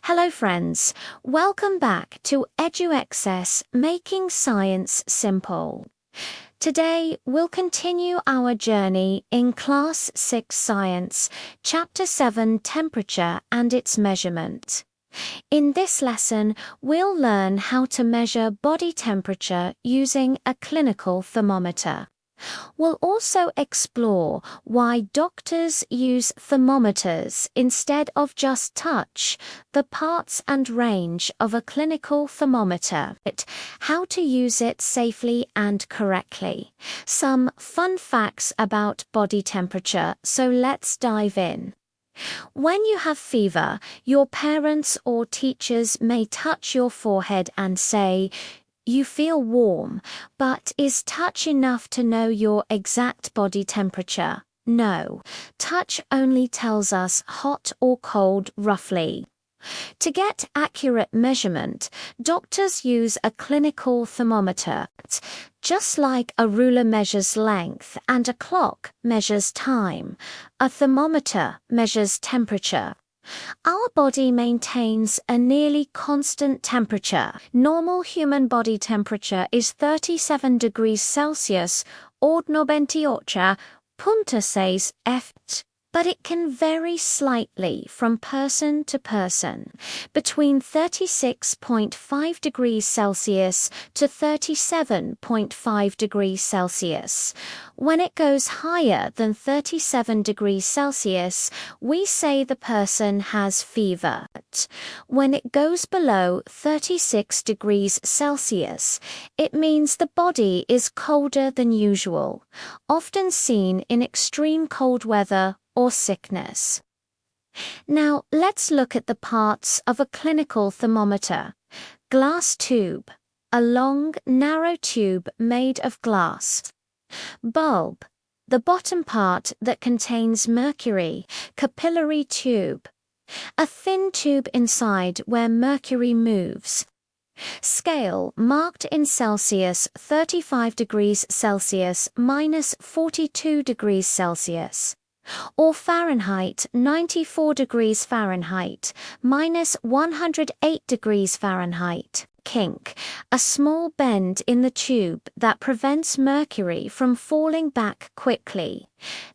Hello friends, welcome back to EduXS Making Science Simple. Today we'll continue our journey in Class 6 Science, Chapter 7 Temperature and its Measurement. In this lesson, we'll learn how to measure body temperature using a clinical thermometer. We'll also explore why doctors use thermometers instead of just touch, the parts and range of a clinical thermometer, how to use it safely and correctly, some fun facts about body temperature, so let's dive in. When you have fever, your parents or teachers may touch your forehead and say, "You feel warm," but is touch enough to know your exact body temperature? No, touch only tells us hot or cold roughly. To get accurate measurement, doctors use a clinical thermometer. Just like a ruler measures length and a clock measures time, a thermometer measures temperature. Our body maintains a nearly constant temperature. Normal human body temperature is 37 degrees Celsius or 98.6 F, but it can vary slightly from person to person, between 36.5 degrees Celsius to 37.5 degrees Celsius. When it goes higher than 37 degrees Celsius, we say the person has fever. When it goes below 36 degrees Celsius, it means the body is colder than usual, often seen in extreme cold weather or sickness. Now, let's look at the parts of a clinical thermometer. Glass tube, a long, narrow tube made of glass. Bulb, the bottom part that contains mercury. Capillary tube, a thin tube inside where mercury moves. Scale marked in Celsius 35 degrees Celsius minus 42 degrees Celsius. Or Fahrenheit 94 degrees Fahrenheit minus 108 degrees Fahrenheit. Kink, a small bend in the tube that prevents mercury from falling back quickly.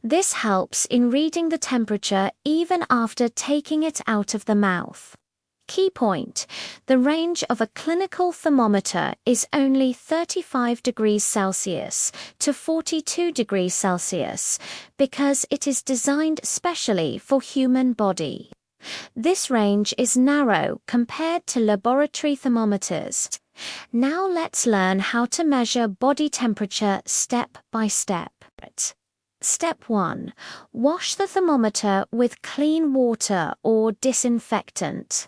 This helps in reading the temperature even after taking it out of the mouth. Key point: the range of a clinical thermometer is only 35 degrees Celsius to 42 degrees Celsius because it is designed specially for human body. This range is narrow compared to laboratory thermometers. Now let's learn how to measure body temperature step by step. Step 1. Wash the thermometer with clean water or disinfectant.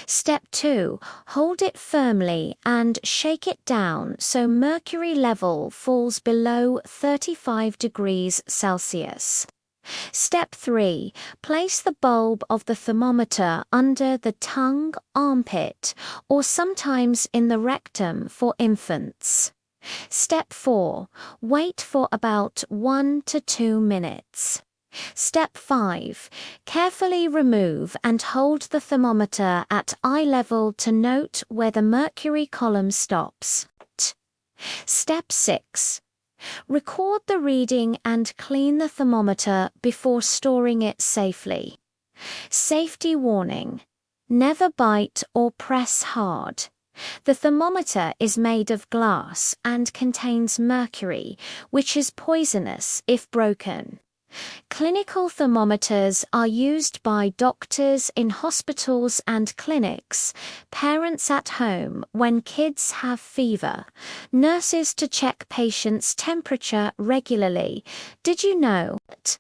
Step 2. Hold it firmly and shake it down so mercury level falls below 35 degrees Celsius. Step 3. Place the bulb of the thermometer under the tongue, armpit, or sometimes in the rectum for infants. Step 4. Wait for about 1 to 2 minutes. Step 5. Carefully remove and hold the thermometer at eye level to note where the mercury column stops. Step 6. Record the reading and clean the thermometer before storing it safely. Safety warning: never bite or press hard. The thermometer is made of glass and contains mercury, which is poisonous if broken. Clinical thermometers are used by doctors in hospitals and clinics, parents at home when kids have fever, nurses to check patients' temperature regularly. Did you know that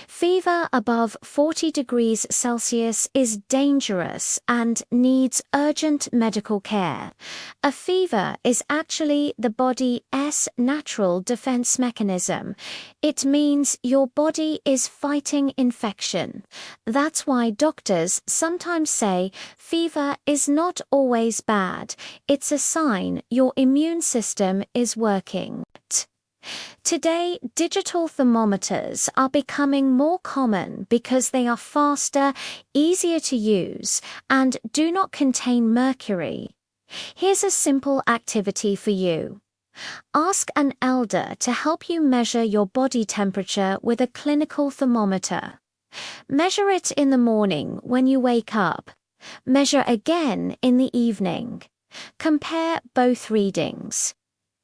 fever above 40 degrees Celsius is dangerous and needs urgent medical care? A fever is actually the body's natural defense mechanism. It means your body is fighting infection. That's why doctors sometimes say fever is not always bad. It's a sign your immune system is working. Today, digital thermometers are becoming more common because they are faster, easier to use, and do not contain mercury. Here's a simple activity for you. Ask an elder to help you measure your body temperature with a clinical thermometer. Measure it in the morning when you wake up. Measure again in the evening. Compare both readings.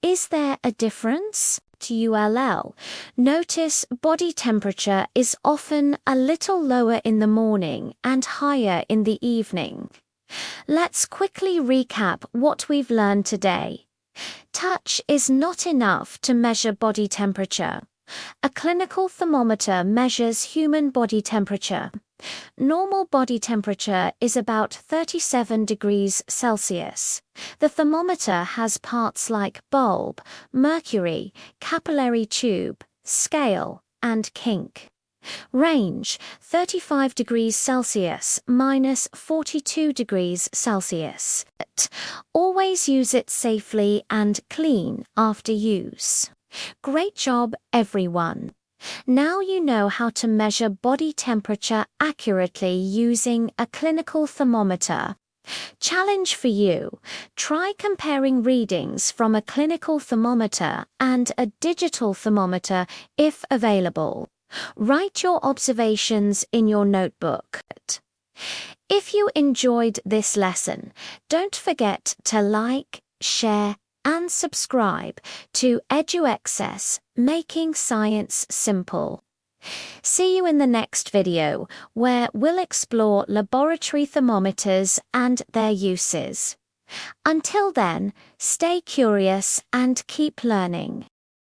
Is there a difference? ULL. Notice body temperature is often a little lower in the morning and higher in the evening. Let's quickly recap what we've learned today. Touch is not enough to measure body temperature. A clinical thermometer measures human body temperature. Normal body temperature is about 37 degrees Celsius. The thermometer has parts like bulb, mercury, capillary tube, scale, and kink. Range 35 degrees Celsius minus 42 degrees Celsius. Always use it safely and clean after use. Great job, everyone. Now you know how to measure body temperature accurately using a clinical thermometer. Challenge for you. Try comparing readings from a clinical thermometer and a digital thermometer if available. Write your observations in your notebook. If you enjoyed this lesson, don't forget to like, share, and subscribe to EduAccess, Making Science Simple. See you in the next video, where we'll explore laboratory thermometers and their uses. Until then, stay curious and keep learning.